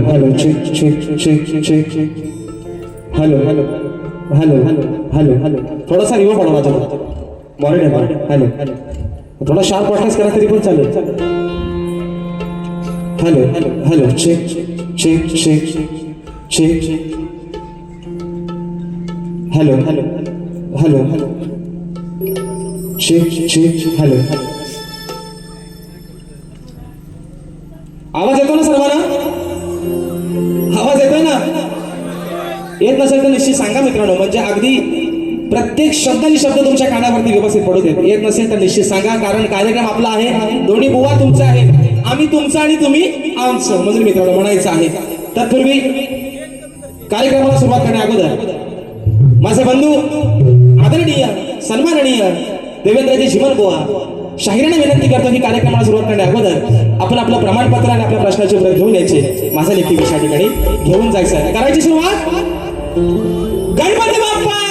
Hello, check. Hello. Hello. थोड़ा सा reverb बढ़ावा चलो. मॉडर्न है. Hello. थोड़ा शार्प पॉडकास्ट करा तरी पण चालेल. Hello. Check. Hello. Check. Hello. आवाज येतो ना सर्वांना? आवाज येतोय ना? येत नसेल तर निश्चित सांगा मित्रांनो, म्हणजे अगदी प्रत्येक शब्दानी शब्द तुमच्या कानावरती व्यवस्थित पडू देत. येत नसेल तर निश्चित सांगा, कारण कार्यक्रम आपला आहे. दोन्ही बुवा तुमचा आहे, आम्ही तुमचा आणि तुम्ही आमचं, म्हणजे मित्रांनो म्हणायचं आहे. तत्पूर्वी कार्यक्रमाला सुरुवात करण्या अगोदर माझे बंधू आदरणीय सन्माननीय देवेंद्रजी झिमल बुवा शाहिराने विनंती करतो की कार्यक्रमाला सुरुवात करण्या अगोदर आपण आपलं प्रमाणपत्र आणि आपल्या प्रश्नाचे उत्तर घेऊन यायचे. माझा लेखी विषया ठिकाणी घेऊन जायचं. करायची सुरुवात. गणपती बाप्पा.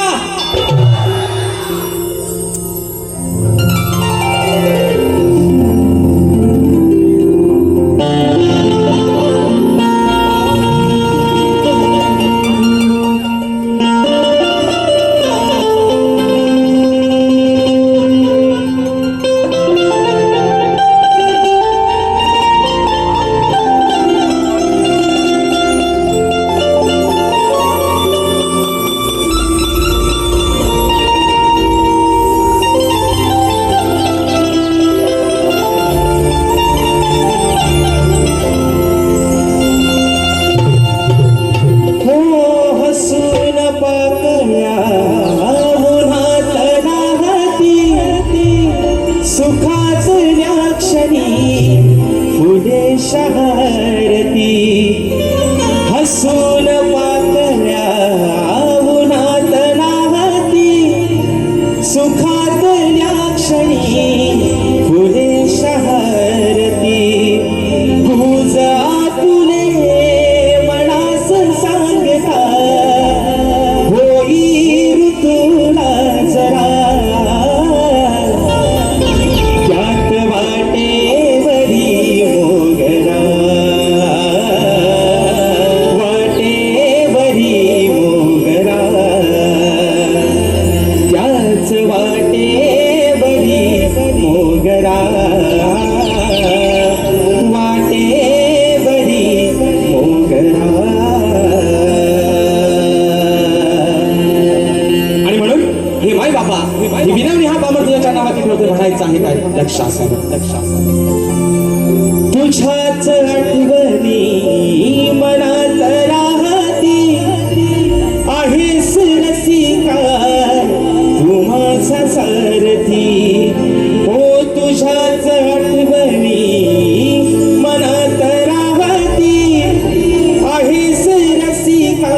तुझ्याच आठवणी मनात राहती आहेस रसिका तू माझा सारथी हो तुझ्याच आठवणी मनात राहती आहेस रसिका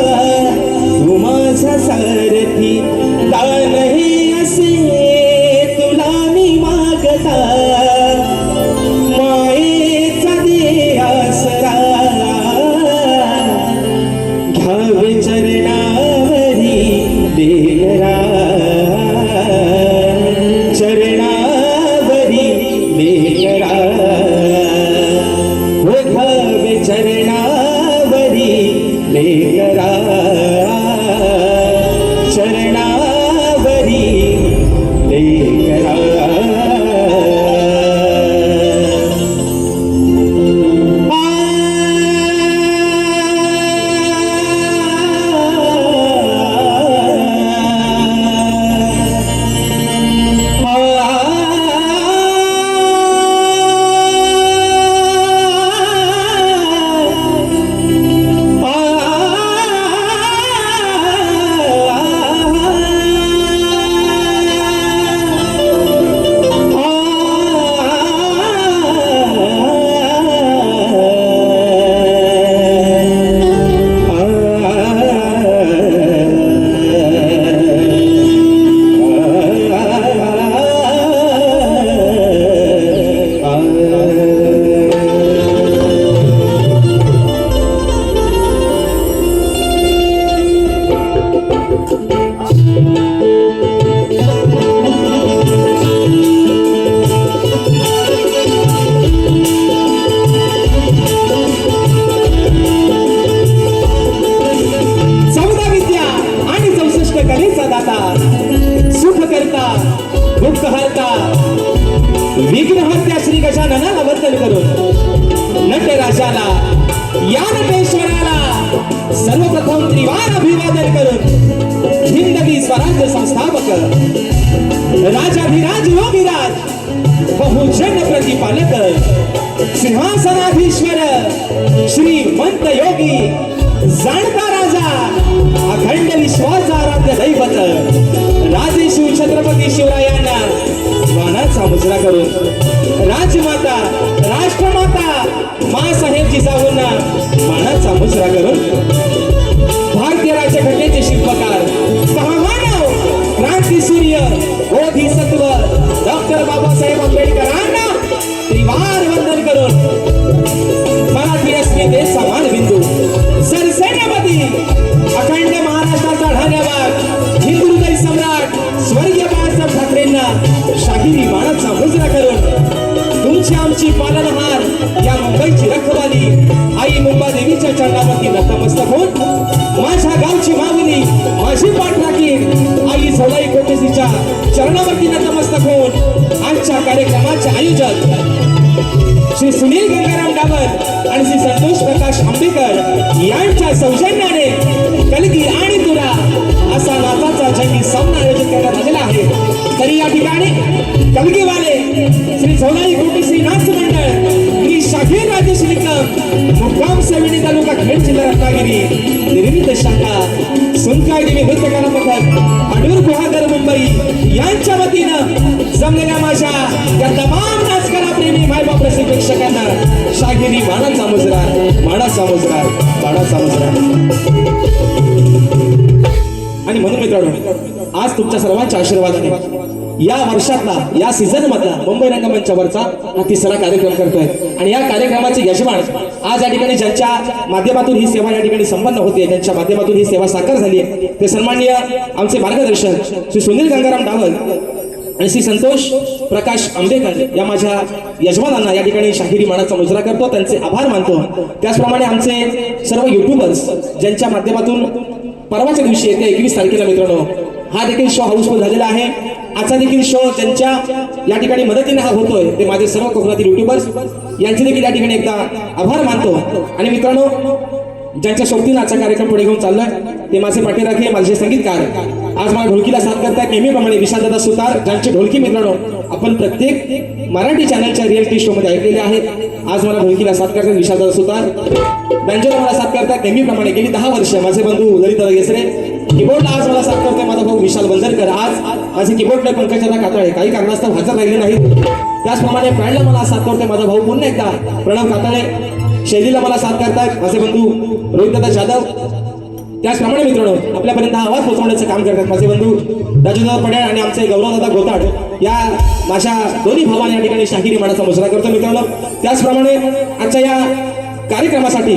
तू माझा सारथी दानही लेकरा चरणावरी लेकरा ओघावे चरणावरी लेकरा चरणावरी लेकरा विघ्नहर्त्या श्री गजाननाला वंदन करून नटराजाला या नटेश्वराला सर्वप्रथम त्रिवार अभिवादन करून हिंदवी स्वराज्य संस्थापक राजाधिराज योगीराज बहुजन प्रतिपालक सिंहासनाधीश्वर श्रीमंत योगी जाणता राजा अखंड विश्वासाराध्य दैवत राजे शिव छत्रपती शिवरायांना मानाचा मुजरा करून राजमाता राष्ट्रमाता मासाहेब जिजाऊंना मानाचा मुजरा करून भारतीय राज्यघटनेचे शिल्पकार महामानव क्रांती सूर्य बोधिसत्व डॉक्टर बाबासाहेब आंबेडकरांना त्रिवार वंदन करून मराठी अस्मितेचा मानबिंदू सरसेनापती अखंड महाराष्ट्राचा धन्यवाद हिंदू हृदय सम्राट स्वर्गीय बाळासाहेब ठाकरेंना शाहिरी मानाचा मुजरा करून तुमची आमची पालनहार या मुंबईची रखवाली आई मुंबादेवीच्या चरणावरती नतमस्तक होऊन माझ्या गावची माऊली माझी पाठ राखील आई झोलाई कोटेसीच्या चरणावरती नतमस्तक होऊन आजच्या कार्यक्रमाचे आयोजक श्री सुनील गंगाराम डाबर आणि श्री संतोष प्रकाश आंबेकर यांच्या सौजन्याने कलगी आणि तुरा असा नाचाचा जंगी सामना आयोजित करण्यात आलेला आहे. तरी या ठिकाणी कलगीवाले श्री झोलाई कोटेसी नाच मंडळ श्री शाहीर राजेश निकम मुक्काम सेवणी तालुका खेड जिल्हा रत्नागिरी निर्मित शाखा सुनकाई देवी नृत्य कला पथक अडूर गुहागर मुंबई यांच्या वतीनं जमलेल्या माझ्या या तमाम नाचकला प्रेमी मायबाप रसिक प्रेक्षकांना शाहिरी मानाचा मुजरा मानाचा मुजरा मानाचा मुजरा. आणि म्हणून मित्रांनो आज तुमच्या सर्वांच्या आशीर्वादाने या वर्षातला या सीझन मधला मुंबई रंगमंचावरचा हा तिसरा कार्यक्रम करतोय आणि या कार्यक्रमाचे यजमान आज या ठिकाणी ज्यांच्या माध्यमातून ही सेवा या ठिकाणी संपन्न होते ज्यांच्या माध्यमातून ही सेवा साकार झाली आहे ते सन्माननीय आमचे मार्गदर्शक श्री सुनील गंगाराम डावल आणि श्री संतोष प्रकाश आंबेकर या माझ्या यजमानांना या ठिकाणी शाहिरी मानाचा मुजरा करतो त्यांचे आभार मानतो. त्याचप्रमाणे आमचे सर्व युट्यूबर्स ज्यांच्या माध्यमातून परवाच्या दिवशी येते 21 तारखेला मित्रांनो हा देखील शो हाऊसफुल झालेला आहे. आजचा देखील शो ज्यांच्या या ठिकाणी मदतीने हा होतोय ते माझे सर्व कोकणातील युट्यूबर्स यांचे देखील या ठिकाणी एकदा आभार मानतो. आणि मित्रांनो ज्यांच्या सोबतीनं आजचा कार्यक्रम पुढे घेऊन चाललाय ते माझे पाठीराखे माझे संगीतकार आज मला ढोलकीला साथ करतायत नेहमीप्रमाणे विशालदादा सुतार ज्यांची ढोलकी मित्रांनो आपण प्रत्येक मराठी चॅनलच्या रिअलिटी शो मध्ये ऐकलेले आहे. आज मला ढोलकीला साथ करतात विशालदादा सुतार. बँजोला मला साथ करतायत नेहमीप्रमाणे गेली 10 वर्ष माझे बंधू ललिता गेसरे. कीबोर्डला आज मला साथ करतोय माझा भाऊ विशाल बंजरकर. आज माझे कीबोर्डला पंकजदा कातळे काही कारणास्तव हजर राहिले नाहीत. त्याचप्रमाणे पॅडला मला साथ करतोय माझा भाऊ पुन्हा एकदा प्रणव कातळे. शैलीला मला साथ करतायत माझे बंधू रोहितदादा जाधव. त्याचप्रमाणे मित्रांनो आपल्यापर्यंत हा आवाज पोहोचवण्याचं काम करतात माझे बंधू राजूदादा पड्याळ आणि आमचे गौरवदादा गोताड या माझ्या दोन्ही भावांना या ठिकाणी शाहिरी मानाचा मुजरा करतो मित्रांनो. त्याचप्रमाणे आजच्या या कार्यक्रमासाठी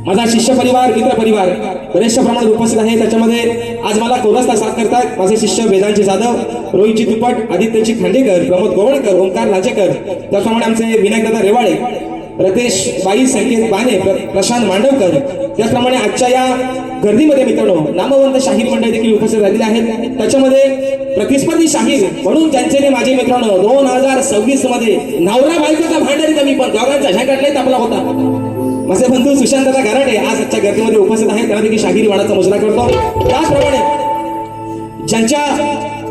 माझा शिष्य परिवार, मित्र परिवार बरेचशा प्रमाणात उपस्थित आहे. त्याच्यामध्ये आज मला कोरसला साथ करतात माझे शिष्य वेदांची जाधव, रोहितची दुप्पट, आदित्यची खांडेकर, प्रमोद गोवणकर, ओंकार लाजेकर, त्याप्रमाणे आमचे विनायकदादा रेवाळे, रतेश बाई, संकेत बाने, प्रशांत मांडवकर. त्याचप्रमाणे आजच्या या गर्दीमध्ये मित्रांनो नामवंत शाहीर मंडळी देखील उपस्थित झालेले आहेत. त्याच्यामध्ये प्रतिस्पर्धी शाहीर म्हणून ज्यांचे माझे मित्रांनो 2026 मध्ये नवरा बायकोचा भांडारी कमी पण दोघांचा झंकाटलाच आपला होता. माझे बंधू सुशांतदा गराडे आज आजच्या गर्दीमध्ये उपस्थित आहेत. त्यांना देखील शाहिरी वाणाचा मुजरा करतो. त्याचप्रमाणे ज्यांच्या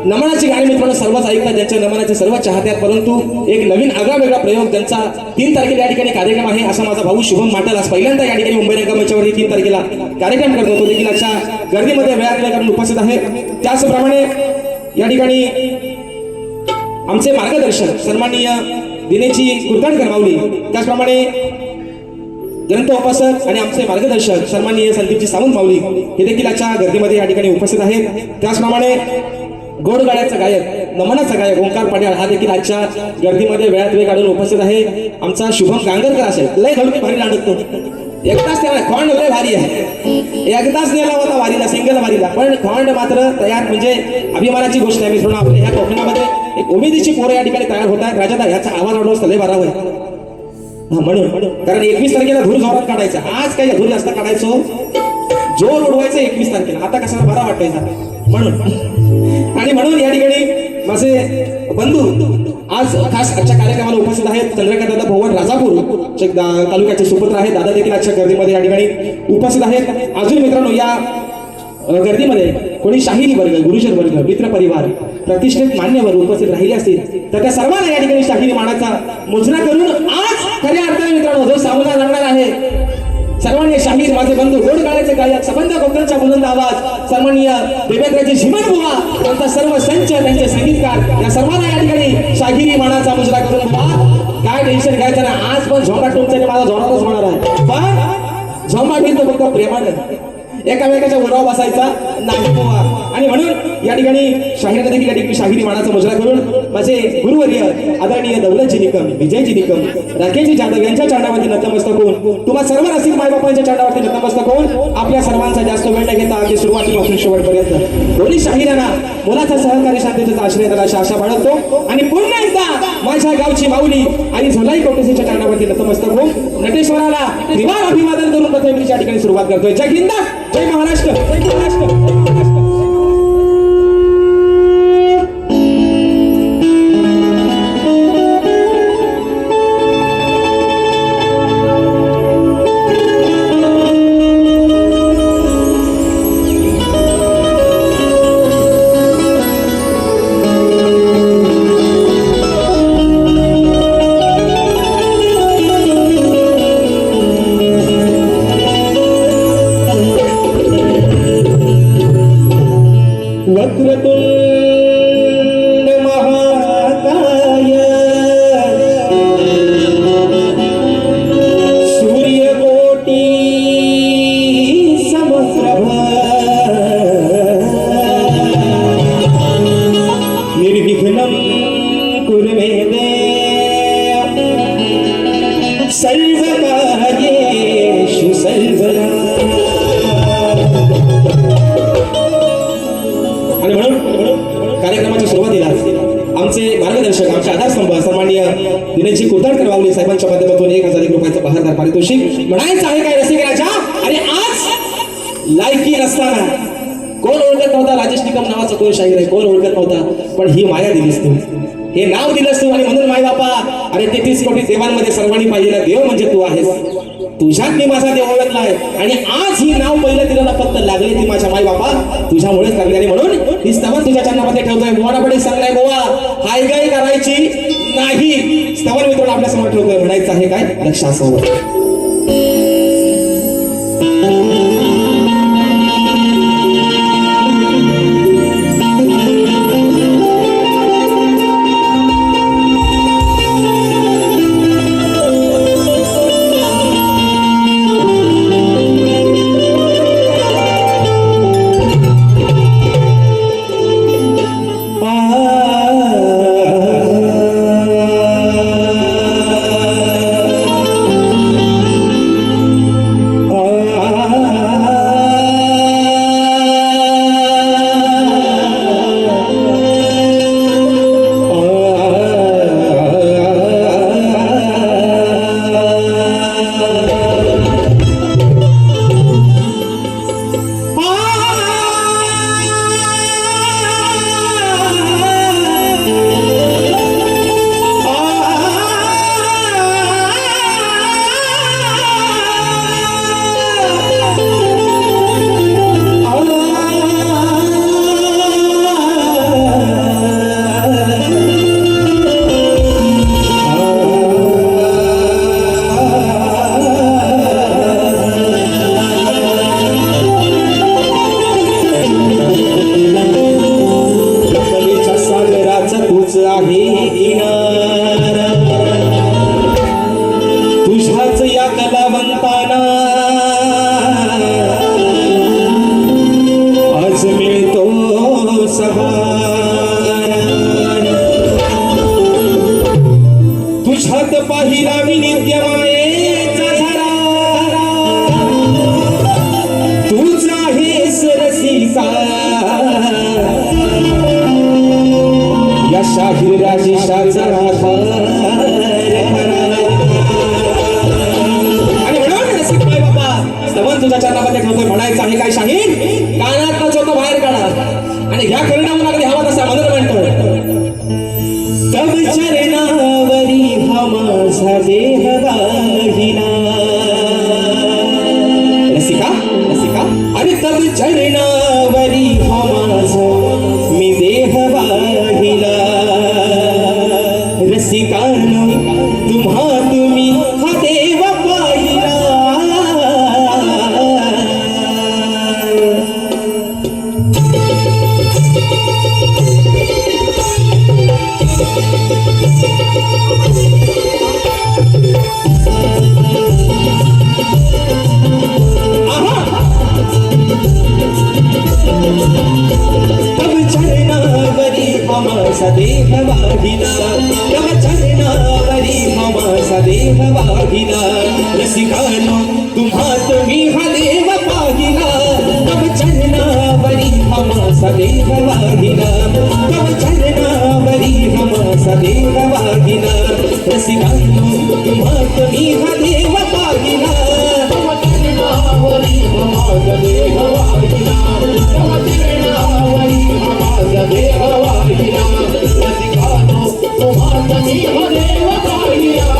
नमनाची गाणी मित्रांनो सर्वच ऐकतात, ज्यांच्या नमनाचे सर्व चाहत्यात, परंतु एक नवीन आगळा वेगळा प्रयोग ज्यांचा 3 तारखेला या ठिकाणी कार्यक्रम आहे. असा माझा भाऊ शुभम माटल आज पहिल्यांदा या ठिकाणी मुंबई रंगमंचावरती 3 तारखेला कार्यक्रम करतो. तो देखील आजच्या गर्दीमध्ये वेळात करून उपस्थित आहे. त्याचप्रमाणे या ठिकाणी आमचे मार्गदर्शक सन्माननीय दिनेशजी कुरकाडकर माऊली, त्याचप्रमाणे ग्रंथ उपासक आणि आमचे मार्गदर्शक सन्माननीय संदीपजी सावंत माऊली हे देखील आजच्या गर्दीमध्ये या ठिकाणी उपस्थित आहेत. त्याचप्रमाणे गोडगाड्याचा गायक, नमनाचा गायक ओंकार पाटील हा देखील आजच्या गर्दीमध्ये वेळात वेळ काढून उपस्थित आहे. आमचा शुभम गांगरकर असेल, लय धडकी भारी लांडतो, एकदाच त्याला खोंड लय भारी आहे, एकदाच नेला होता वारीला, सिंगल वारीला, पण खोंड मात्र तयार, म्हणजे अभिमानाची गोष्ट आहे मित्रांनो. आपल्या ह्या कोकणामध्ये एक उमेदीची पोरं या ठिकाणी तयार होत आहेत. राजादा ह्याचा आवाज वाढवून लय बरा होय म्हणून, कारण 21 तारखेला धूर जोरात काढायचा. आज काही धूर जास्त काढायचो, जोर उडवायचं 21 तारखेला, आता कसा बरा वाटायचा म्हणून. आणि म्हणून या ठिकाणी माझे बंधू आज खास आजच्या कार्यक्रमाला उपस्थित आहेत. चंद्रकांत दादा भवन राजापूर तालुक्याचे सुपुत्र आहेत. दादा देखील आजच्या गर्दीमध्ये या ठिकाणी उपस्थित आहेत. अजून मित्रांनो या गर्दीमध्ये कोणी शाहिरी वर्ग, गुरुजन वर्ग, मित्र परिवार, प्रतिष्ठित मान्यवर उपस्थित राहिले असतील तर त्या सर्वांना या ठिकाणी शाहिरी मानाचा मुजरा करून आज खऱ्या अर्थाने मित्रांनो जो सामना लागणार आहे, सन्माननीय शाहीर माझे बंधू गोडगाड्याचे गायक, सबंध कोकणचा बुलंद आवाज सन्माननीय देवेंद्रजी झिमन बुवा, त्यांचा सर्व संच, त्यांचे संगीतकार, या सर्वांना या ठिकाणी शाहिरी मानाचा मुजरा करून बुवा. काय टेन्शन घ्यायचं ना, आज पण झोंबा टोमचा माझा जोरातच होणार आहे, पण झोंबा तो फक्त प्रेमानं एकामेकाच्या उराव बसायचा नाही बुवा. आणि म्हणून या ठिकाणी शाहिरांना देखील या ठिकाणी शाहिरी मानाचा मुजरा करून माझे गुरुवर्य आदरणीय दौलतजी निकम, विजयजी निकम, राकेशजी जाधव यांच्या चरणावरती नतमस्तक होऊन, तुम्हा सर्व रसिक मायबापांच्या चरणावरती नतमस्तक होऊन आपल्या सर्वांचा जास्त वेळ न घेता अगदी सुरुवातीपासून शेवटपर्यंत दोन्ही शाहिरांना मुलाचा सहकारी शांततेचा आश्रय द्यायला अशी आशा बाळगतो. आणि पुन्हा एकदा माझ्या गावची माऊली आणि झोलाई कोटेसीच्या चरणावरती नतमस्तक होऊन नटेश्वराला निवार अभिवादन करून प्रथमेच्या ठिकाणी सुरुवात करतोय. जय हिंद, जय महाराष्ट्र, जय महाराष्ट्र. वक्रतुंड महाकाय सूर्यकोटी समप्रभ निर्विघ्नं कुरु मे देव सर्वकार्येषु सर्वदा. आणि म्हणून कार्यक्रमाच्या सुरुवातीला आमचे मार्गदर्शक, आमचे आधारस्तंभ सन्माननीय दिनेशजी कुरकाडकर माऊली साहेबांच्या माध्यमातून 1000 रुपयाचं बहारदार पारितोषिक म्हणायचं आहे काय रसिकराजा. आणि आज लायकी नसताना कोण ओळखत नव्हता राजेश निकम नावाचा कोण शाहीर आहे, कोण ओळखत नव्हता, पण ही माया दिलीस तू, हे नाव दिलंस तू. आणि म्हणून माय बापा, अरे 33 कोटी देवांमध्ये सर्वांनी पाहिलेला देव म्हणजे तू आहेस, तुझ्यात मी माझा देव ओळखलाय. आणि आज ही नाव पहिलं दिलेला फक्त लागले ती माझ्या माय बाबा तुझ्यामुळेच लागली. आणि म्हणून ही स्तवन तुझ्या चरणामध्ये ठेवतोय. मोडापडे सांगलाय गोवा, हायगाई करायची नाही, स्तवन मित्रांनो आपल्या समोर ठेवतोय. म्हणायचं आहे काय लक्षासोबत. आहे किनारा तुझ्याच या कलावंताना आज मिळतो सहारा तुझ्यात पाहिला मी नित्य मायेचा झरा तूच आहेस रसिका या शाहीर राजेशाचा आधार आणि म्हणून रसिक बाई बाबा स्तवन तुझ्या चरणामध्ये ठेवतोय म्हणायचं आहे काय शाहीर कानात न चोख बाहेर काढा आणि ह्या करण्याहून अगदी हवा तसा मनोर म्हणतो तब चरणावरी हा माझा देह वाहिला रसिका रसिका आणि तब चरणावरी हा माझा मी देह वाहिला रसिकानो तुम्ही हा देव पाहिला देह वाहिला तव चरणावरी माझा देह वाहिला रसिकानो तुम्ही हा देव पाहिला तव चरणावरी माझा देह वाहिला तव चरणावरी माझा देह वाहिला रसिकानो तुम्ही हा देव पाहिला तव चरणावरी माझा देह वाहिला तव चरणावरी माझा देह वाहिला रसिकानो तुम्ही हा देव पाहिला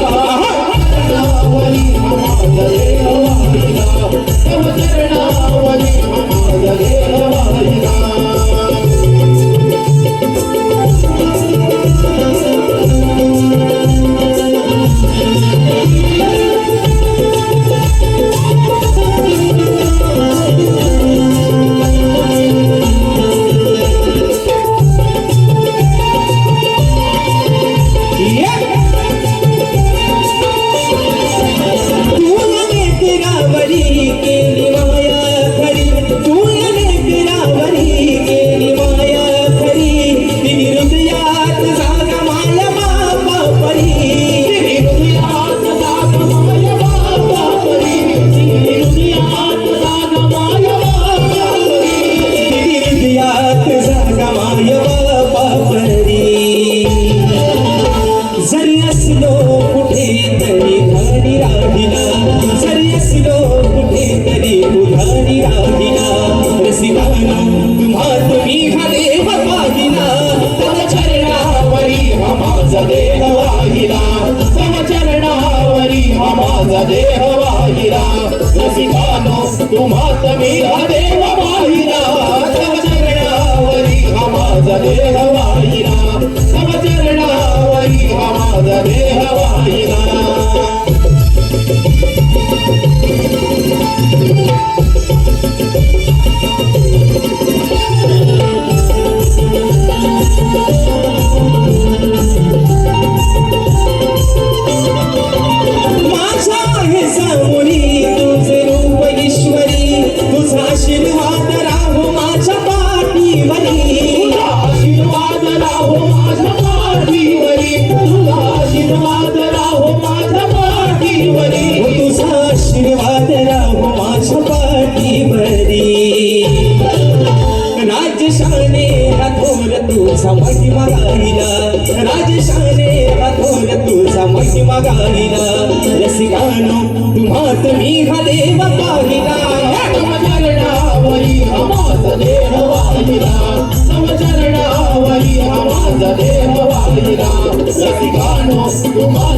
चरणावरी माझा देह वाहिला तव चरणावरी माझा देह वाहिला तुम्ही हा देव वाहिला तव चरणावरी माझा देह वाहिला तव चरणावरी माझा देह वाहिला आशीर्वाद राहो माझ्या पाठीवरी तुझा आशीर्वाद राहो माझ्या पाठीवरी तुझा आशीर्वाद राहो माझ्या पाठीवरी तुझा आशीर्वाद राहो माझ्या पाठीवरी राजशाने हातोर तुझा महिमा गाईला राजशाने हातोर तुझा महिमा गाईला रसिकानो तुम्ही हा देव पाहिला चरणावरी माझा देह वाहिला तव चरणावरी माझा देह वाहिला रसिकानो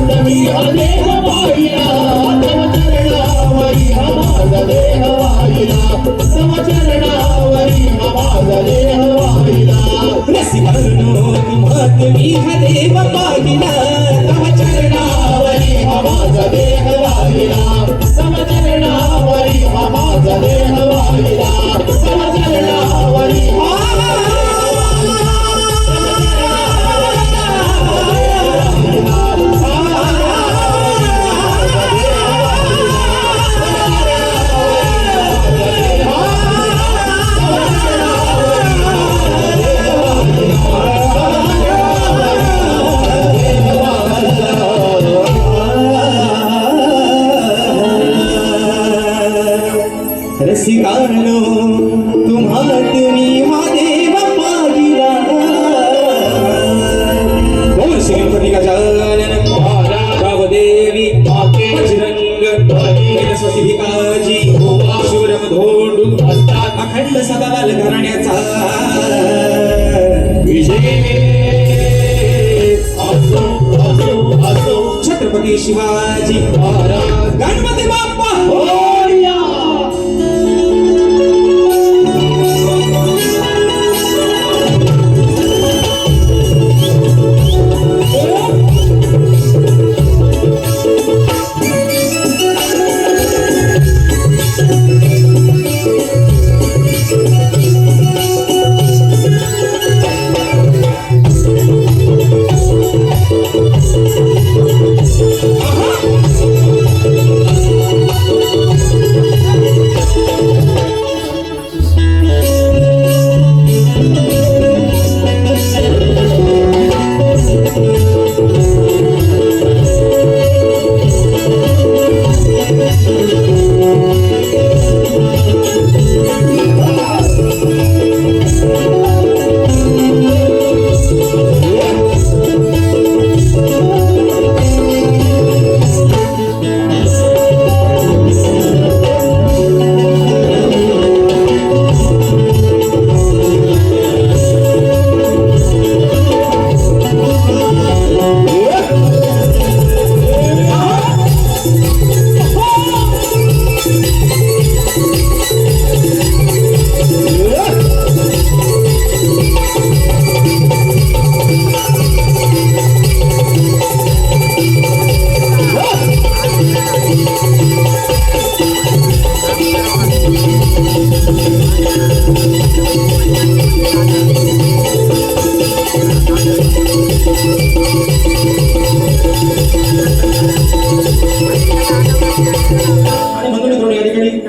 तुम्ही हा देव वाहिला तव चरणावरी माझा देह वाहिला तव चरणावरी माझा देह वाहिला रसिकानो तुम्ही हा देव पाहिला तव चरणावरी माझा देह वाहिला तव चरणावरी माझा देह वाहिला तव चरणावरी छत्रपती शिवाजी महाराज गणपती बाप्पा मोरया.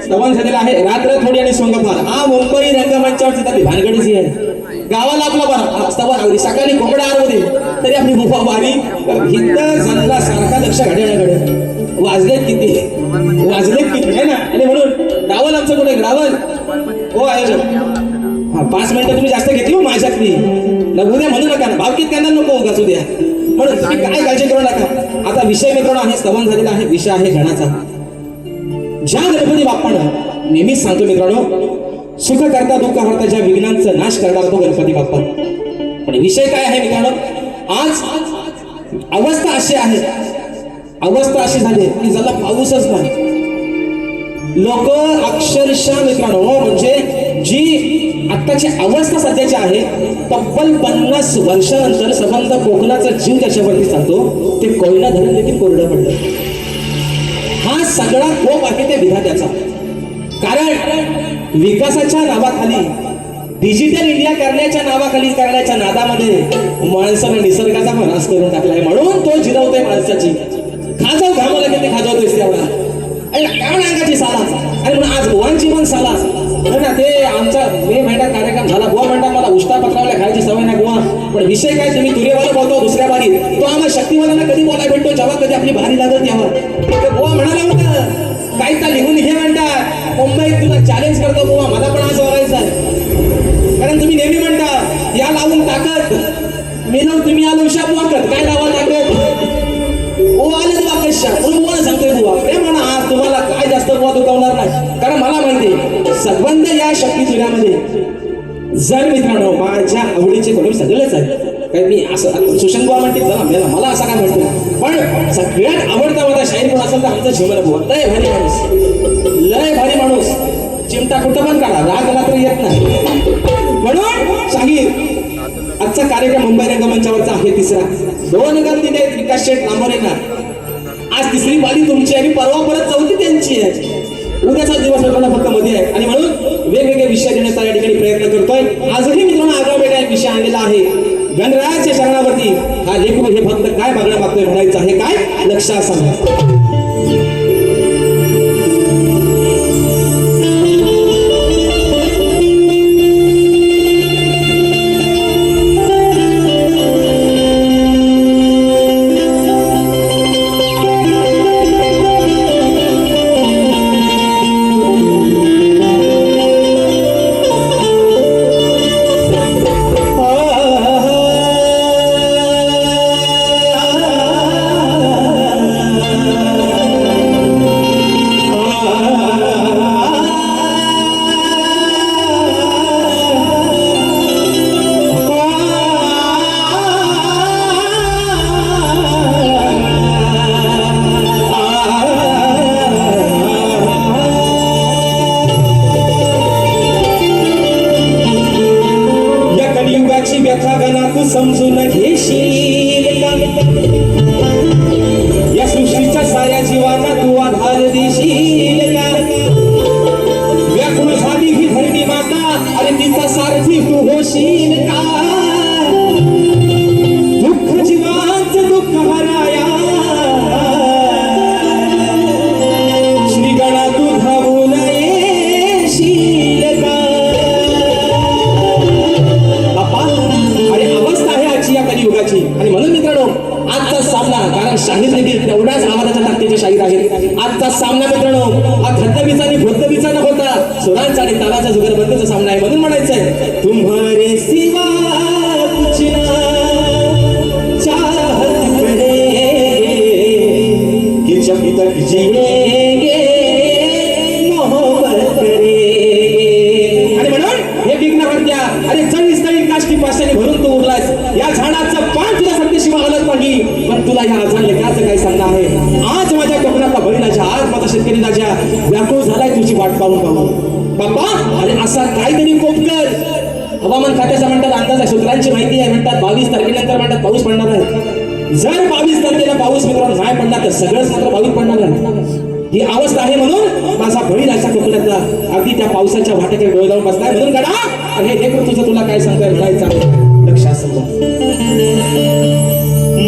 स्तवन झालेला आहे. रात्र थोडी आणि सोंगफार हा मुंबई रंगमंचावरची तरी भानगडीच आहे. गावाला आपला बरा स्तवन अगदी सकाळी कोंबडा आरवते तरी आपली बुफा बारी हिंद जनला सारखा लक्ष घड्याळाकडे वाजले किती आहे ना. आणि म्हणून रावल आमचं कोण आहे रावल हो आहे. हा 5 मिनिटं तुम्ही जास्त घेतली हो माझ्यातली उद्या म्हणू नका ना भावकीत त्यांना नको उगाच उद्या म्हणून तुम्ही काय काळजी करू नका. आता विषय मित्रांनो आहे स्तवन झालेला आहे. विषय आहे गणाचा. ज्या गणपती बाप्पानं नेहमीच सांगतो मित्रांनो सुख करता दुःख हरता ज्या विघ्नांचा नाश करणारा तो गणपती बाप्पा. पण विषय काय आहे मित्रांनो आज अवस्था अशी झाली की ज्याला पाऊसच नाही. लोक अक्षरशः मित्रांनो म्हणजे जी आत्ताची अवस्था सध्याची आहे तब्बल 50 वर्षानंतर संबंध कोकणाचा जीव त्याच्यावरती चालतो. ते कोयना धरण देखील कोरडं पडलं. हा सगळा कोप आहे ते विधात्याचा. कारण विकासाच्या नावाखाली डिजिटल इंडिया करण्याच्या नादामध्ये माणसानं निसर्गाचा ह्रास करून टाकलाय. म्हणून तो जिरवतोय माणसाची खाजाव घामाला किती खाजवतोय तेवढा आणि काय अंगाची साला. आणि म्हणून आज गोवांची पण साला ना ते आमचा मे महिन्यात कार्यक्रम झाला. गोवा म्हणता मला उष्टा पत्रावल्या खायची सवय नाही गोवा. पण विषय काय तुम्ही तुरेवाला बोलतो दुसऱ्या बारी तो आम्हाला शक्तीवाल्यांना कधी बोलायला भेटतो जेव्हा कधी आपली भारी लागत तेव्हा. गोवा म्हणाला होतं काही तर लिहून हे म्हणतात मुंबईत तुला चॅलेंज करतो गोवा मला पण आज वागायचं आहे. कारण तुम्ही नेहमी म्हणता या लावून ताकद मी लावून तुम्ही आलो शाप वाकत काय लावा ताकद ओ आले तुला कशा म्हणून बुवा सांगतोय बुवा प्रेम म्हणा आज तुम्हाला काय जास्त बुवा दुखावणार नाही. कारण मला माहिती सगवंद या शक्ती तुझ्यामध्ये जर मित्रांनो माझ्या आवडीचे कोणी सगळेच आहे. काही मी असं सुशांत बुवा म्हणते चला मला असं काय म्हणतो पण सगळ्यात आवडता माझा शाहीर कोण असेल तर आमचं जीवन बुवा लय भारी माणूस चिमटा कुठं पण काढा राग आला तरी येत नाही. म्हणून शाहीर आजचा कार्यक्रम मुंबई रंगमंचावरचा आहे तिसरा. 2 गण दिले विकास शेठ लांबोरेंना. आज तिसरी पाली तुमची आणि परवा परत 4थी त्यांची आहे. उद्याचा दिवस लोकांना फक्त मध्ये आहे आणि म्हणून वेगवेगळे विषय देण्याचा या ठिकाणी प्रयत्न करतोय. आजही मित्रांनो आगळा वेगळा एक विषय आणलेला आहे. गणरायाच्या शरणावरती हा लेखू हे फक्त काय मागणं मागतोय म्हणायचं आहे काय लक्षात सांगा. समजून घेशील का या सृष्टीच्या साऱ्या जीवांना तू आधार देशील का व्याकुळ झाली ही धरणी माता आणि तिचा सारथी तू होशील का दुःख जीवांचं दुःख हराया श्रीगणा तू धावून येशील का या कलियुगाची आणि म्हणून मित्रांनो आजचा सामना कारण शाहीर देखील तेवढ्याच आवाजाच्या ताकदीचे शाहीर आहेत आजचा सामना मित्रांनो हा धबधबीचा आणि भुद्धबीचा न होता सुरांचा आणि तालाचा जुगलबंदीचा सामना आहे म्हणून म्हणायचंय तुम्हारे सिवा कुछ ना चाहत करेंगे कि जब तक जिएंगे मोहब्बत करेंगे आणि म्हणून हे विघ्नहर्त्या अरे चळीस तळी काष्टी पाशाने भरून तू उरलास या झाडाचं पान तुला सत्यशिवा आलंच नाही पण तुला या आजार लेकराचं काय सांगणं आहे आज माझ्या कोकणातला बळीराजा आज माझा शेतकरी राजा व्याकुळ झालाय तुझी वाट पाहून बाप्पा अरे असा काहीतरी कोपकर हवामान खात्याचा म्हणतात अंदाज आहे सूत्रांची माहिती आहे म्हणतात 22 तारखेनंतर म्हणतात पाऊस पडणार आहे जर 22 तारखेला पाऊस मित्रांनो नाही पडला तर सगळंच मात्र 22 पडणार आहे ही अवस्था आहे म्हणून माझा बळीराजा कोकणातला अगदी त्या पावसाच्या वाटेकडे डोळे लावून बसलाय म्हणून गडा हे लेकरू तुझं तुला काय सांगताय म्हणायचं लक्षात समजा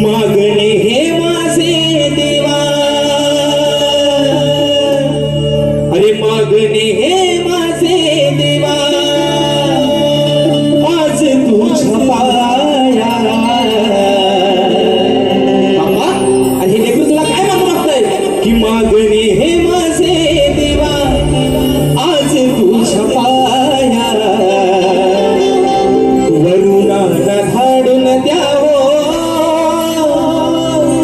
मागणे हे माझे देवा अरे मागणे हे माझे देवा आज तुझ्या पाया बाबा आणि हे लेकरू तुला काय मागू लागतंय की मागणे हे माझे देवा आज तुझ्या पाया वरुणाला धाडून द्यावो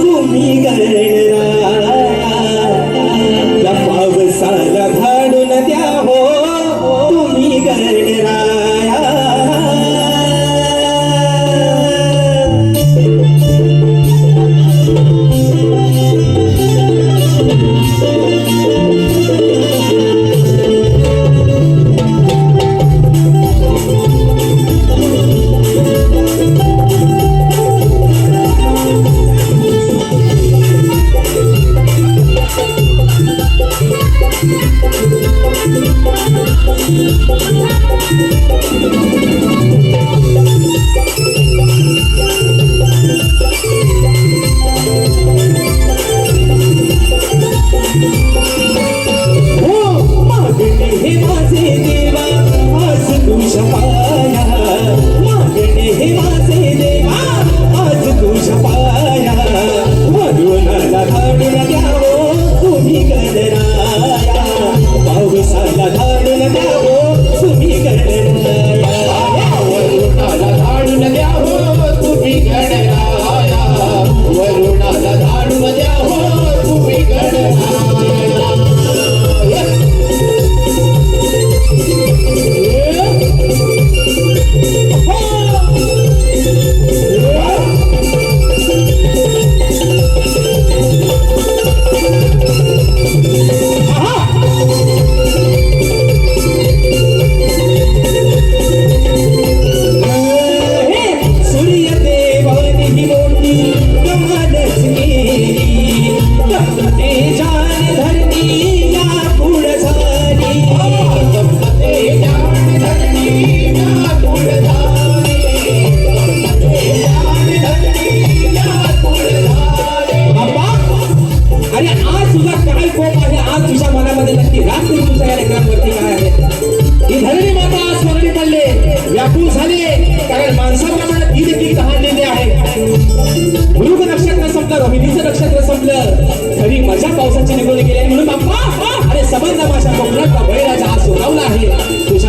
तुम्ही गणराया त्या पावसाला धाडून द्यावो तुम्ही गणराया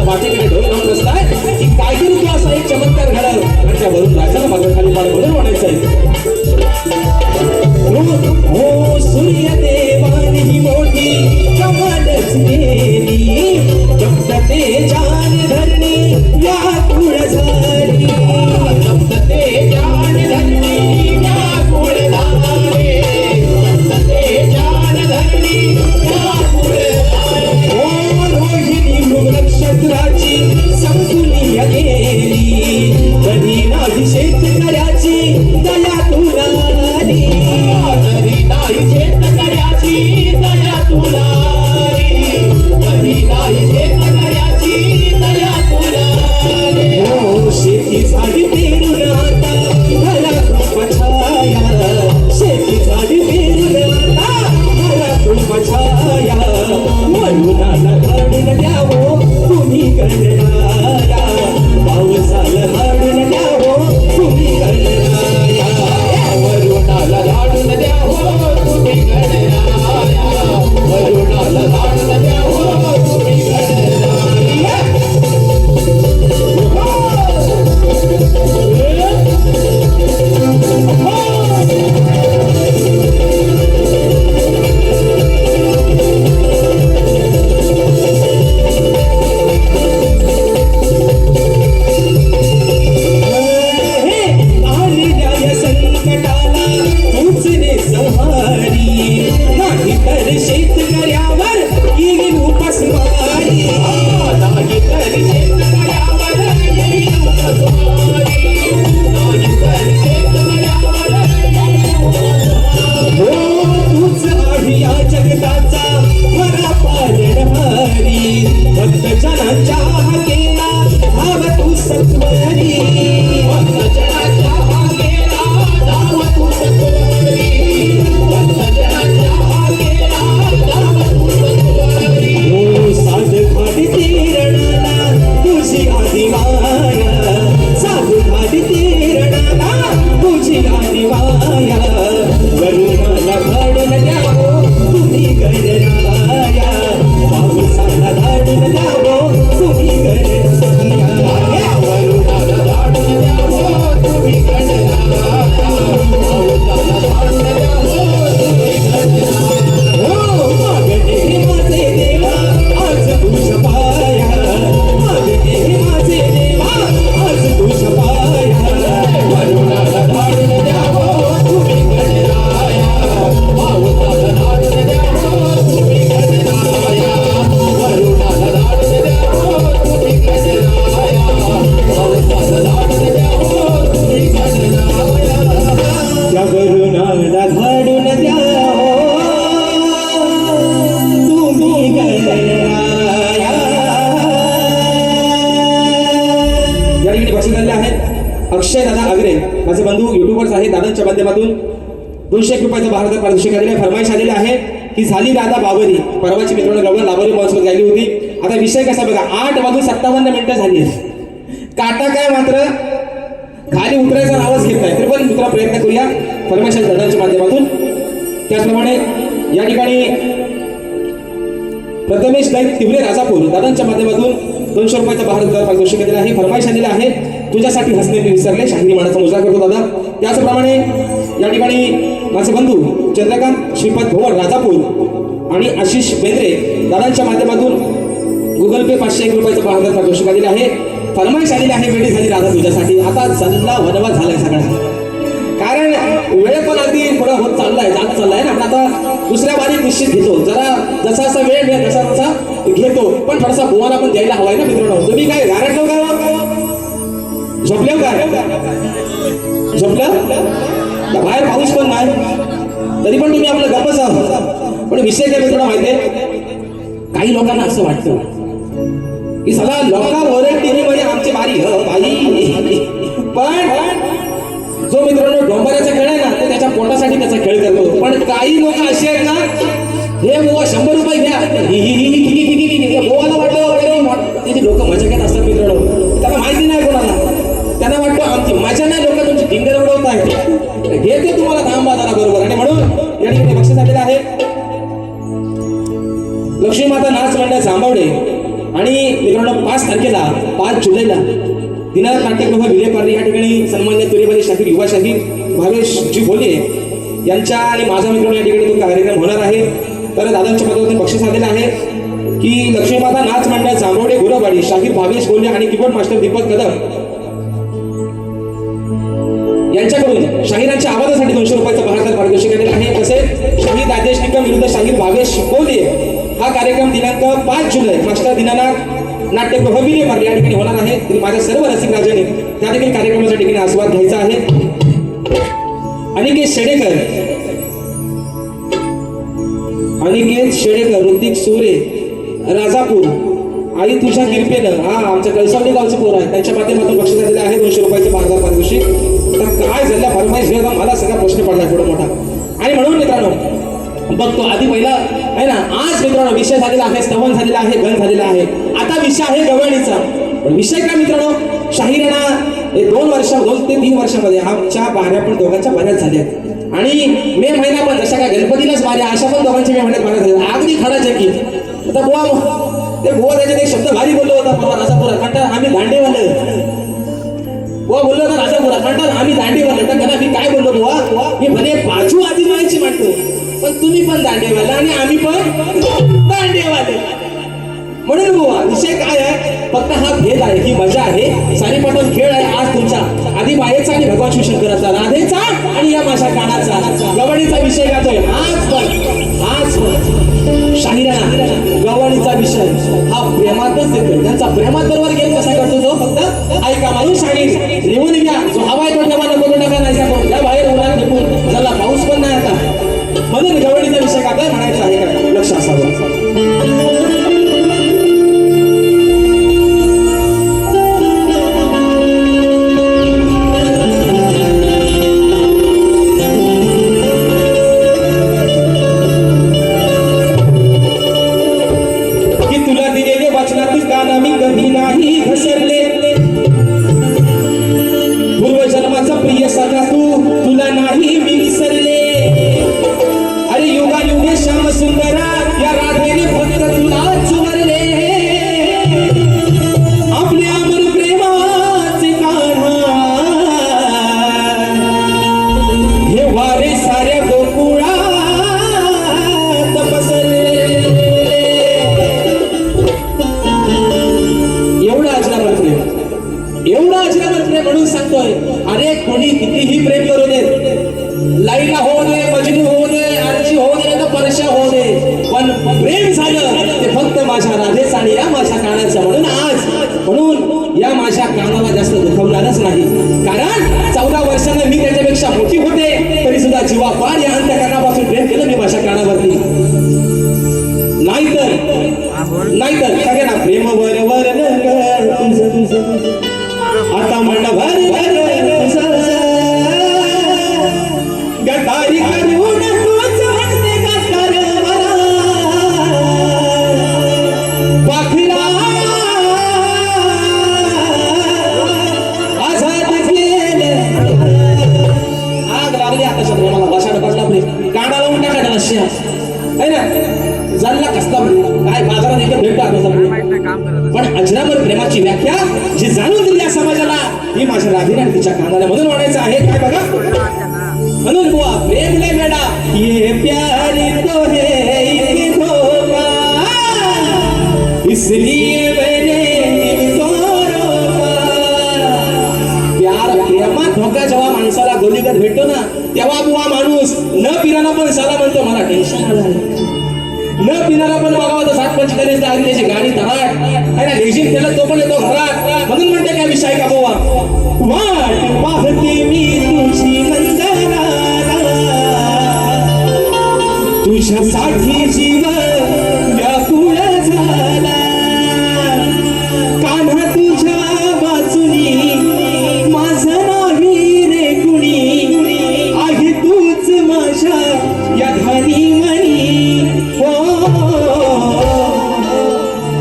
वाटेकडे ढोल लावून बसलाय की काय करू तू असा एक चमत्कार घडव आणि त्या वरून राजाला मागे खाली पाड म्हणून म्हणायचंय हो सूर्य देवानी ही मोठी कमालच केली जप्त ते जान धरणी व्याकुळ झाली जप्त ते जान धरणी व्याकुळ झाली जप्त ते जान धरणी व्याकुळ झाली ओ रोहिणी मृग नक्षत्राची संकुली गेली कधी नाही शेत शेतकऱ्याची दया तुला रे. कधी नाही शेतकऱ्याची दया तुला रे. कधी नाही शेतकऱ्याची दया तुला रे. हो शेती झाली पेरून आता घरा खूप छाया. शेती झाली पेरून आता घरा खूप छाया. वरुणाला घडून द्यावो तुम्ही गणराया. पावसाला घडून द्यावो तुम्ही गणराया. वरुणाला धाडून द्या हो तुम्ही गणराया. वरुणाला धाडून द्या हो तुम्ही गणराया. आलेल्या या संकटाला तूच रे संहारी. नाही तर शेतकऱ्यावर येईल उपासमारी. नाही तर शेतकऱ्यावर येईल उपासमारी. नाही तर शेतकऱ्यावर येईल उपासमारी. हो तूच आहे या जगताचा खरा पालनहारी. भक्त जनाच्या हाकेला धाव तू सत्वरी. भक्त जनाच्या हाकेला धाव तू सत्वरी. भक्त जनाच्या हाकेला धाव तू सत्वरी. हो साध घाटी तेरणाला तुझी आधी माया. साध घाटी तेरणाला तुझी आधी माया. वरुणाला घडून द्यावो तुम्ही गणराया. पावसाला घडून द्यावो तुम्ही गणराया. वरुणाला धाडून द्या हो तुम्ही गणराया. पावसाला धाडून द्या हो तुम्ही गणराया. हो मागणे माझे देवा आज तुझ्या पाया. मागणे माझे देवा आज तुझ्या पाया. वरुणाला धाडून द्या हो तुम्ही गणराया. पावसाला धाडून द्या हो तुम्ही गणराया. वरुणाला धाडून द्या हो तुम्ही गणराया. पावसाला धाडून द्या हो तुम्ही गणराया. त्या वरुणाला घडून द्या तुम्ही गणराया. या ठिकाणी बक्षीस झालेले आहेत अक्षय दादा आगरे माझे बंधू युट्यूबर्स आहेत. दादांच्या माध्यमातून 201 रुपयाचा भारत पारितोषिक आलेले आहे. फरमाईश आलेली आहे की झाली दादा बाबरी. परवाची मित्रांनो गवळण लाभोरी महोत्सवात गायली होती. आता विषय कसा बघा 8:57 झाली आहे. काटा काय मात्र खाली उतरायचा आवाज घेत नाही. तरी पण मित्रा प्रयत्न करूया फरमाईश दादांच्या माध्यमातून. त्याचप्रमाणे या ठिकाणी प्रथमेश दैत तिवरे राजापूर दादांच्या माध्यमातून 200 रुपयाचा भारत पारितोषिक दिलेला आहे. फरमाईश आलेला आहे तुझ्यासाठी हसणे मी विसरले. शाहिरी मानाचा मुजरा करतो दादा. त्याचप्रमाणे या ठिकाणी माझे बंधू चंद्रकांत श्रीपद भोवर राजापूर आणि आशिष बेंद्रे दादांच्या माध्यमातून गुगल पे 501 रुपयाचा भारत पारितोषिक दिले आहे. फरमाईश आलेली आहे वेळी झाली राधा तुझ्यासाठी. आता चालला वनवा झालाय सगळा. कारण वेळ पण अगदी थोडा होत चाललाय जात चाललाय ना. आपण आता दुसऱ्या बारीक निश्चित घेतो. जरा जसा जसा वेळ मिळेल तसा तसा घेतो. पण थोडासा बोवाला पण द्यायला हवाय ना मित्रांनो. तुम्ही काय घराटलो का झोपल्या काय झोपलं बाहेर पाऊस पण नाही तरी पण तुम्ही आपलं गप्पच आहात. पण विषय काय मित्रांनो माहितीये काही लोकांना असं वाटतं की सगळा लोका वॉरंटी म्हणजे आमची बारी बाई. पण जो मित्रांनो डोंबऱ्याचा खेळ आहे ना ते त्याच्या पोटासाठी त्याचा खेळ करतो. पण काही लोक असे आहेत ना हे बुवा 100 रुपये घ्या बोवाला वाटलं त्याची लोक मजा घेत असतात मित्रांनो. त्यांना माहिती नाही कोणाला. त्यांना वाटतं आमची मजा नाही लोक तुमची टिंगर उडवत आहेत. घेते तुम्हाला दाम बाजारा बरोबर. आणि म्हणून या ठिकाणी बक्षीस आलेलं आहे लक्ष्मी माता नाच मंडळ जांभवडे. आणि मित्रांनो 5 तारखेला 5 जुलैला दिनानाथ नाट्यगृह विलेपार्ले या ठिकाणी सन्मान्य तुरेबाई शाहीर युवा शाहीर भावेशजी भोले यांच्या आणि माझा मित्रांनो या ठिकाणी तो कार्यक्रम होणार आहे. तर दादांच्या पदावरून बक्षीस आलेलं आहे की लक्ष्मीमाता नाच मंडळ जांभवडे गुरवाडी शाहीर भावेश भोले आणि कीबोर्ड मास्टर दीपक कदम यांच्याकडून शाहिरांच्या आवाजासाठी 200 रुपयाचा भारतात पारितोषिक आलेलं आहे. तसेच शहीद आदेश निकम विरुद्ध शाहीर भावेश भोले हा कार्यक्रम दिनांक 5 जुलै मास्टर दिनानाथ नाट्यगृह विलेपार्ले या ठिकाणी होणार आहे. तरी माझ्या सर्व रसिक राजांनी त्या देखील कार्यक्रमाच्या ठिकाणी आस्वाद घ्यायचा आहे. अनिकेत शेडेकर, अनिकेत शेडेकर, ऋतिक सोरे, राजापूर. आई तुझ्या कृपेनं, हा आमच्या कळसावडी गावचे पोर आहे, त्यांच्या माध्यमातून बक्षीस झालेले आहे 200 रुपयाचे बारदार पारितोषिक. तर काय झालं फरमाईश घेऊन मला सगळा प्रश्न पडला थोडा मोठा. आणि म्हणून मित्रांनो बघतो आधी पहिला आहे ना, आज मित्रांनो विषय झालेला आहे, स्तवन झालेला आहे, गण झालेला आहे. आता विषय आहे गवळणीचा. पण विषय काय मित्रांनो, शाहीराणा 2 ते 3 वर्षामध्ये आमच्या बाऱ्या पण दोघांच्या बऱ्याच झाल्या. आणि मे महिना पण जशा काय गणपतीलाच बाऱ्या, अशा पण दोघांच्या मे महिन्यात बाऱ्या झाल्या. अगदी खराच आहे की आता बुवा, ते बुवा त्याच्यात एक शब्द भारी बोललो होता बुवा राजापुरा कंटा, आम्ही दांडेवाले. बुवा बोललो होता राजापुरा कंटा, आम्ही दांडेवाले. तर कदा मी काय बोललो बुवा, मी भले बाजू आदिवासी म्हणतो, पण तुम्ही पण दांडेवाले आणि आम्ही पण दांडेवाले. म्हणून बुवा विषय काय आहे, फक्त हा भेद आहे, ही मजा आहे, सारीपाटण खेळ आहे आज तुमचा आधी मायेचा आणि भगवान शिवशंकराचा, राधेचा आणि या माझ्या कानाचा गवळीचा विषय गातोय आज पण शाहीराणा गवळीचा विषय हा प्रेमातच येतोय. त्यांचा प्रेमात बरोबर गेम कसा करतो तो फक्त ऐका म्हणून शाहीर लिहून घ्या. जो हवाय तो डबा नको नका नाही करून त्या बाहेर उन्हात फेकून झाला, पाऊस पण नाही आता. म्हणून गवळीचा विषय गातोय म्हणायचा आहे का, लक्ष असावं. कधी नाही घसरले पूर्वजन्माचा प्रिय सखा तुला नाही मी विसरले. अरे युगा युगे श्याम सुंदरा या राधेने फक्त तुला चुरले. आपल्या अमर प्रेमाचे काढा हे वारे साऱ्या गोकुळात पसरले. एवढा अजरामर प्रेम म्हणून सांगतोय. अरे कोणी कितीही प्रेम करू दे, लाईला होऊ दे, मजनू होऊ दे, आरची होऊ दे, तर परशा होऊ दे, पण प्रेम झालं ते फक्त माझ्या राधेचं आणि या माझ्या कानाचं. म्हणून या माझ्या कानाला जास्त दुखवणारच नाही, कारण 14 वर्षांना मी त्याच्यापेक्षा मोठी होते तरी सुद्धा जीवापाड या अंतःकरणापासून प्रेम केलं मी माझ्या कानावरती. नाहीतर सगळे ना प्रेम वर आता म्हणलं गटारी करून तूच म्हणते गटार मला पाखरा आझाद केले. आग लागली आता शब्द मला भाषा बसला काढा लावून टाकायला शिया आहे ना, जाणला कसला काय बाजारात इकडे भेटतो. पण अजरामर प्रेमाची व्याख्या जी जाणून दिली या समाजाला ही माझ्या राधेने आणि तिच्या कानाला मधून म्हणायचं आहे. काय बघा म्हणून बुवा प्रेम ले बेडा ये प्यारी तो है धोखा इसलिए मैंने इसको रोका. प्रेमात धोका जेव्हा माणसाला गोलीगत भेटतो ना, तेव्हा बुवा माणूस न पिराना पण साला म्हणतो मला टेन्शन आलं. न पिणारा पण बघावं तर 60-45 आधी त्याची गाडी धराट ना लेझिम केलं तो पण येतो घरात. म्हणून म्हणते काय विषय का बोवा, वाट पाहते मी तुझी मंदराला तुझ्यासाठी जीव व्याकुळ झाला. कान्हा तुझ्या वाचुनी माझं नाही रे कुणी, आहे तूच माझ्या या धानी मनी.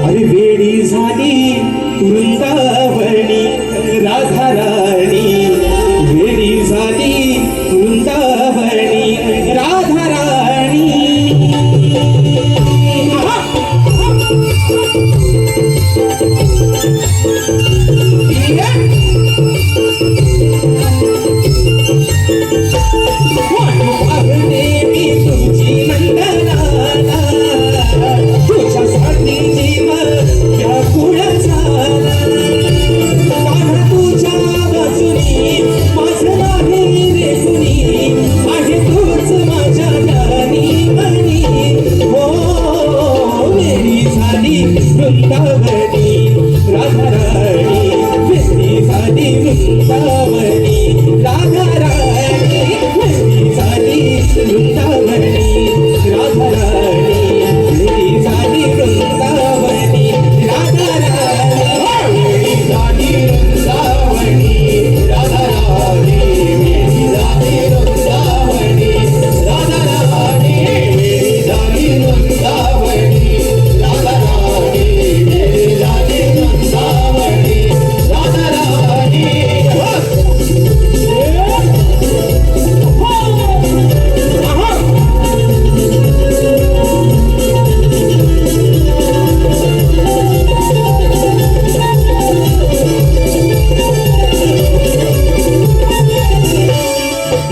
अरे वेडी झाली वृंदावनी राधा राणी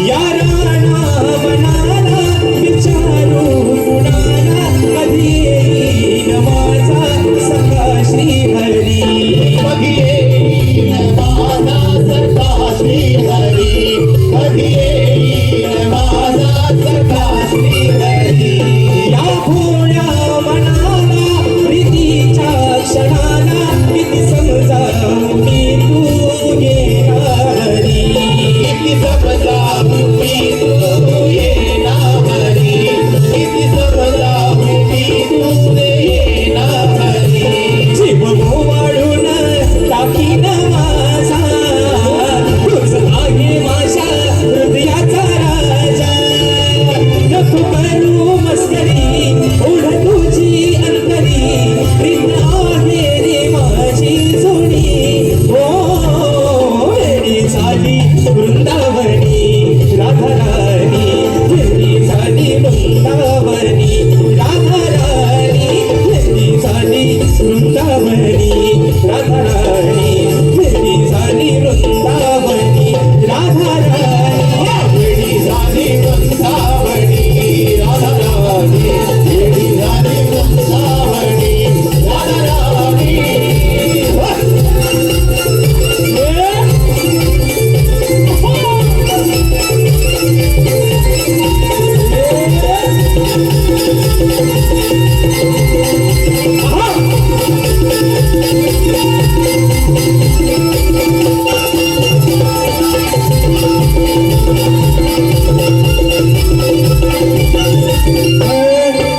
या राणा मनाला विचारू कुणाला कधी येईल माझा सखा श्रीहरी कधी येईल माझा सखा श्रीहरी कधी येईल माझा सखा श्रीहरी या भोळ्या मनाला प्रीतीच्या क्षणाला किती समजावू मी तू येणारी किती समजावू मी तू येणारी किती समजावू मी तू येणारी जीव मोवाळून टाकीन माझा तूच आहे माझ्या हृदयाचा राजा नको करू मस्करी ओढ तुझी अंतरी प्रीत आहे रे माझी जोडी हो वेडी झाली वृंदावनी राधा राणी वेडी झाली वृंदावनी राधा राणी वेडी झाली वृंदावनी राधा राणी वेडी झाली वृंदावनी राधा राणी वेडी झाली वृंदावनी राधा राणी वेडी झाली वृंदावनी राधा राणी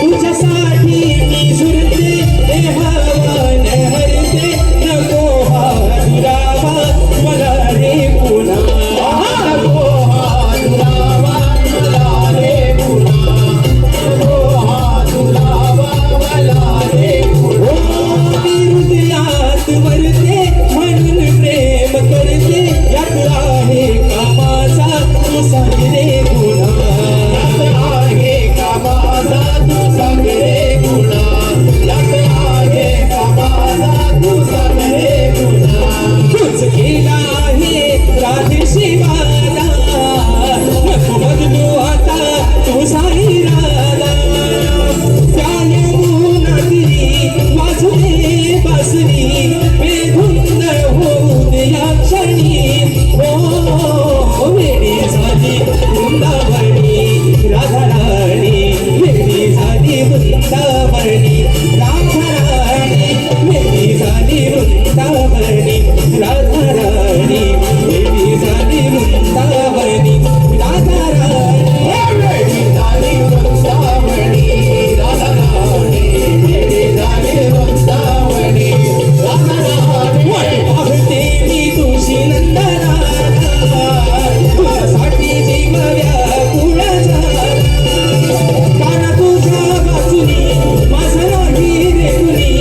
तुझ्यासाठी मी झुरते देवावन हरते नको हा दुरावा मला रे पुन्हा नको हा दुरावा मला रे पुन्हा नको हा दुरावा मला रे पुन्हा मी हृदयात वरते म्हणून प्रेम करते यात आहे का माझा तू सांग रे पुन्हा आहे का माझा तू सगळे गुन्हा यात आहे का माझा तू सगळे गुन्हा तूच केला आहे राधेशी वादा नको बदलू आता तू साई राधा त्या यमुनातीरी वाजवे बासरी बेधुंद होऊन या क्षणी हो वेडी झाली वृंदावनी राधा राणी वेडी झाली वृंदावनी राधा राणी वेडी झाली वृंदावनी राधा राणी वेडी झाली वृंदावनी राधा राणी वेडी झाली वृंदावनी राधा राणी वेडी झाली वृंदावनी राधा राणी पाहते मी तुझी नंदना तुझ्यासाठी जीव व्याकुळ झाला काना तुझ्या बाजूनी माझं नाही रे कुणी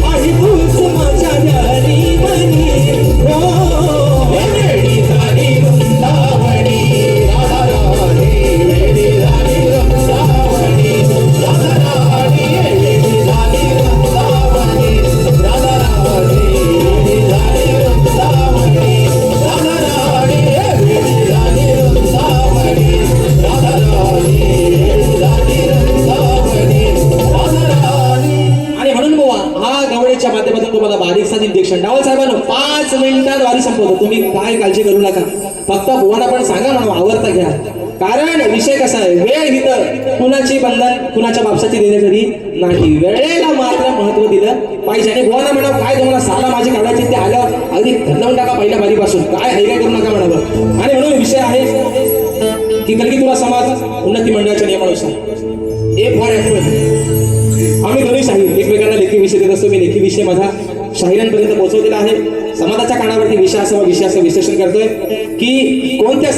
आणि तूच माझ्या ध्यानी मनी हो वेडी झाली वृंदावनी राधा राणी वेडी झाली वृंदावनी राधा राणी वेडी झाली वृंदावनी राधा राणी वेडी झाली वृंदावनी राधा राणी वेडी झाली वृंदावनी राधा राणी वेडी झाली वृंदावनी राधा राणी आणि म्हणून बुवा हा गवळीच्या माध्यमातून तुम्हाला बारीकसा इंजेक्शन डावल साहेबांनो 5 मिनिटात वारी संपवतो तुम्ही काय काळजी करू नका फक्त बुवाला पण सांगा म्हणून आवडता घ्या कारण विषय कसा आहे वेळ इथं कुणाची बंधन कुणाच्या बापसाची देणेकरी नाही वेळेला मात्र महत्व दिलं पाहिजे आणि बुवाना म्हणा काय तुम्हाला साला माझी काढायची ते आल्यावर अगदी धंदावून टाका पहिल्या बारीपासून काय हैराण करू नका म्हणावं आणि म्हणून विषय आहे की कलगीतुरा समाज उन्नती मंडळाच्या नियमानुसार एक फॉर आम्ही दोन्ही शाहीर एकमेकांना लेखी विषय देत असतो मी लेखी विषय माझा शाहिरांपर्यंत पोहोचवलेला आहे समाजाच्या कानावरती विषयासह विषयाचं विश्लेषण करतोय की कोणत्या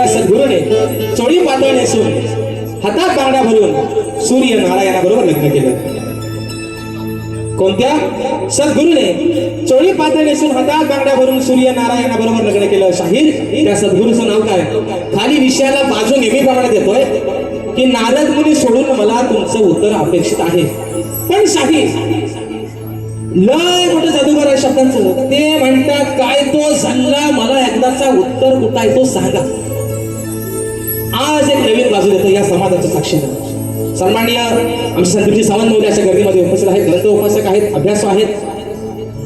सद्गुरूने चोळी पातळ नेसून हातात बांगड्या भरून सूर्य नारायणाबरोबर लग्न केलं कोणत्या सद्गुरूने चोळी पातळ नेसून हातात बांगड्या भरून सूर्य नारायणाबरोबर लग्न केलं शाहीर त्या सद्गुरूचं नाव काय खाली विषयाला बाजू नेहमीप्रमाणे देतोय की नारद मुनी सोडून मला तुमचं उत्तर अपेक्षित आहे पण शाहीर लय मोठं जादूगार आहे शब्दांचं. ते म्हणतात काय तो झाला मला एकदाचा उत्तर कुठं आहे तो सांगा. आज एक नवीन बाजू देतो या समाजाचं साक्षीदार सन्माननीय आमचे संदीपजी सावंत मौली अशा गर्दीमध्ये उपस्थित आहेत. ग्रंथ उपासक आहेत, अभ्यासू आहेत.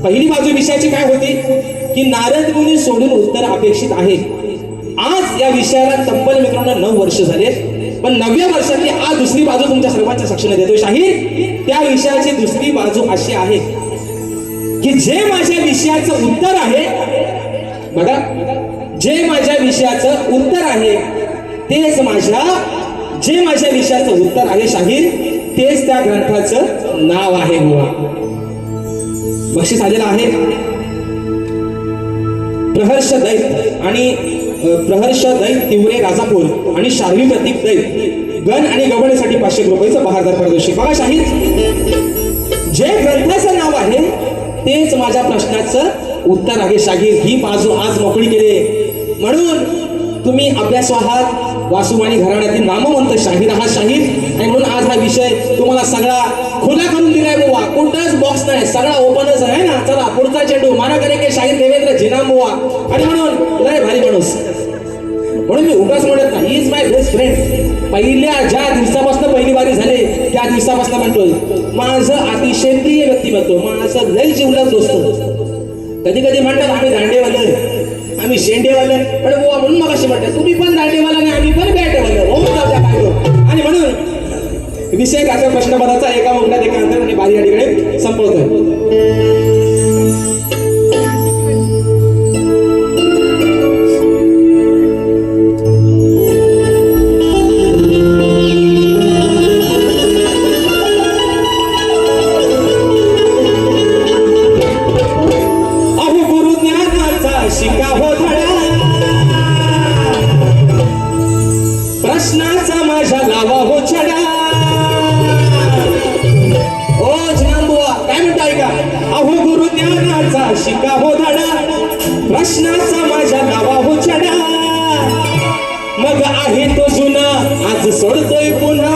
पहिली बाजू विषयाची काय होती की नारद मुनी सोडून उत्तर अपेक्षित आहे. आज या विषयाला तब्बल मित्रांनो 9 वर्ष झाले. पण 9व्या वर्षातली आज दुसरी बाजू तुमच्या सर्वांच्या साक्षीने देतोय. शाहीर त्या विषयाची दुसरी बाजू अशी आहे की जे माझ्या विषयाचं उत्तर आहे बघा, जे माझ्या विषयाचं उत्तर आहे तेच जे माझ्या विषयाचं उत्तर आहे शाहीर तेच त्या ग्रंथाचं नाव आहे. बुवा बक्षीस आलेलं आहे. प्रहर्ष दैत आणि प्रहर्ष दैत तिवरे राजापूर आणि शार्वी प्रतीक दैत गण आणि गवळीसाठी 500 रुपयाचं बहारदार पारितोषिक. बघा शाहीर जे ग्रंथाचं नाव आहे तेच माझ्या प्रश्नाचं उत्तर आहे. शाहीर ही बाजू आज मोकळी केली म्हणून तुम्ही अभ्यासू आहात, वासुवाणी घराण्यातील नामवंत शाहीर आहात शाहीर. आणि म्हणून आज हा विषय तुम्हाला सगळा खुला करून दिलाय. बुवा कोणताच बॉक्स नाही, सगळा ओपनच आहे ना. चला पुढचा चेंडू मारा करे की शाहीर देवेंद्र झिनाम बुवा. आणि म्हणून लय भारी माणूस म्हणून मी उगाच म्हणत नाही, इज माय बेस्ट फ्रेंड. पहिल्या ज्या दिवसापासून पहिली बारी झाली त्या दिवसापासून म्हणतोय माझं अतिशय प्रिय व्यक्तिमत्व, माझं लय जीवलग दोस्त. कधी कधी म्हणतात आम्ही दांडेवाले, आम्ही शेंडेवाले, पण बुवा म्हणून मग अशी म्हणतात तुम्ही पण दांडेवाला नाही आम्ही पण बॅटेवाले. आणि म्हणून विषय काचा प्रश्नपदाचा एका मुद्द्यात एका अंतर आणि बारी अडीकडे संपवतोय. प्रश्नाचा माझ्या लावा हो छडा. ओ बुवा काय म्हणता ऐका. अहो गुरु ज्ञानाचा शिका हो धडा, प्रश्नाचा माझ्या लावा हो छडा. मग आहे तो जुना आज सोडतोय पुन्हा.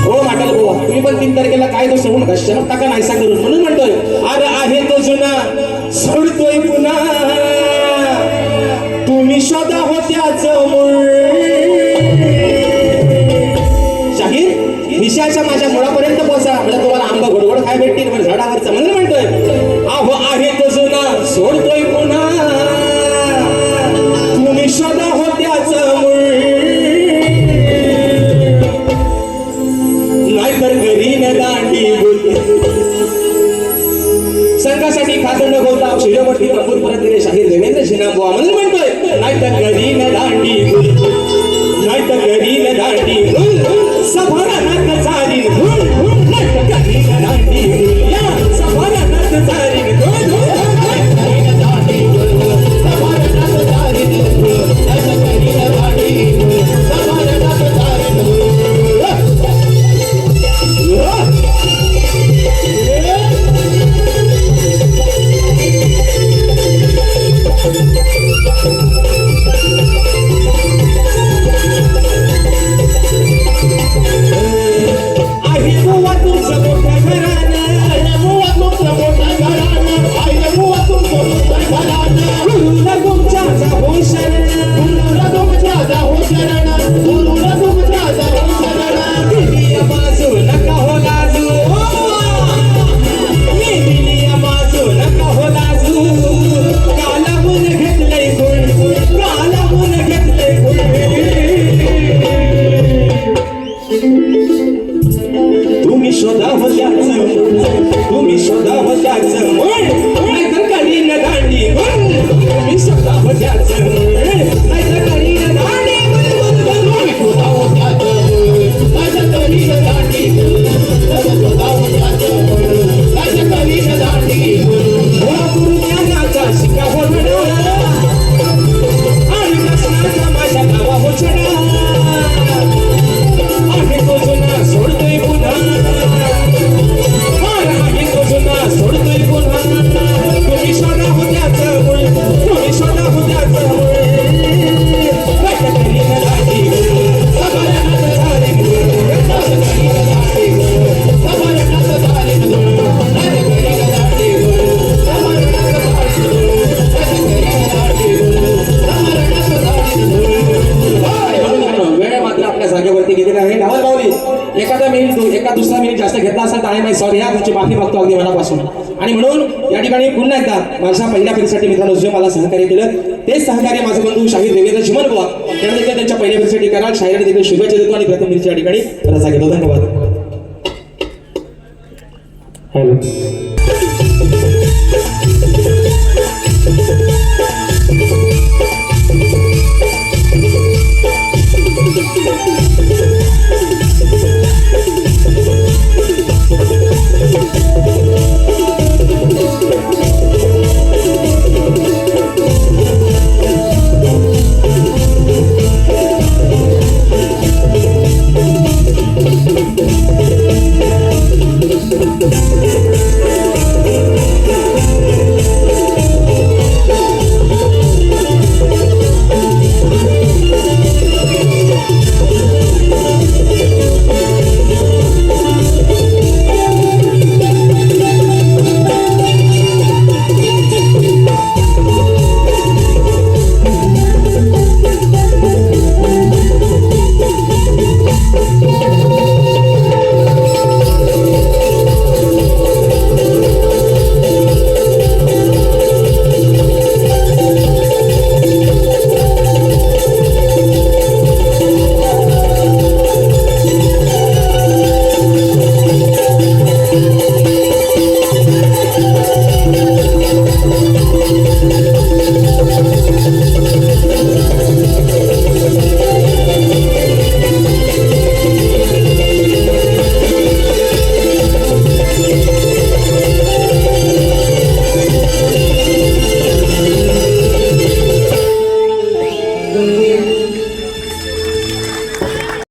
ओ वाटल बुवा तुम्ही पण 3 तारखेला काय तो सोडून नका शरम टाका नाहीसा करून म्हणून म्हणतोय अरे आहे तो जुना सोडतोय पुन्हा. तुम्ही शोधा होत्याच मूळ. शाहीर विषयाच्या माझ्या मुळापर्यंत पोहोचा म्हणजे तुम्हाला आंबा गोडगोड खाय भेटतील पण झाडावरचं म्हणून म्हणतोय अहो आहे तो जुना सोडतोय पुन्हा. तुम्ही शोधा होत्याच मूळ. नाहीतर घरी न दांडी बोलते संघासाठी खातंड गौताव शिरवटी कंपूर परत गेले शाहीर देवेंद्र झिनाम बुवा म्हणून म्हणतोय नाहीतर घरी न दांडी बोल, नाहीतर घरी न दांडी बोल, सभाला नाक चारी धूळ धूळ. नाहीतर घरी न दांडी बोल, या सभाला नाक चारी धूळ धूळ. घरी न दांडी बोल, सभाला नाक चारी धूळ. नाहीतर घरी न दांडी बोल, सभाला नाक चारी धूळ. सॉरी हा, तुमची माफी मागतो अगदी मनापासून. आणि म्हणून या ठिकाणी पुन्हा एकदा माझ्या पहिल्या फेरीसाठी मित्रांनो जे मला सहकार्य केलं तेच सहकार्य माझे बंधू शाहीर देवेंद्र चिमन बुवा त्यांना देखील त्यांच्या पहिल्या फेरीसाठी कराल शाहिराने देखील शुभेच्छा देतो आणि प्रथम फेरीच्या या ठिकाणी रजा घेतो. धन्यवाद. हॅलो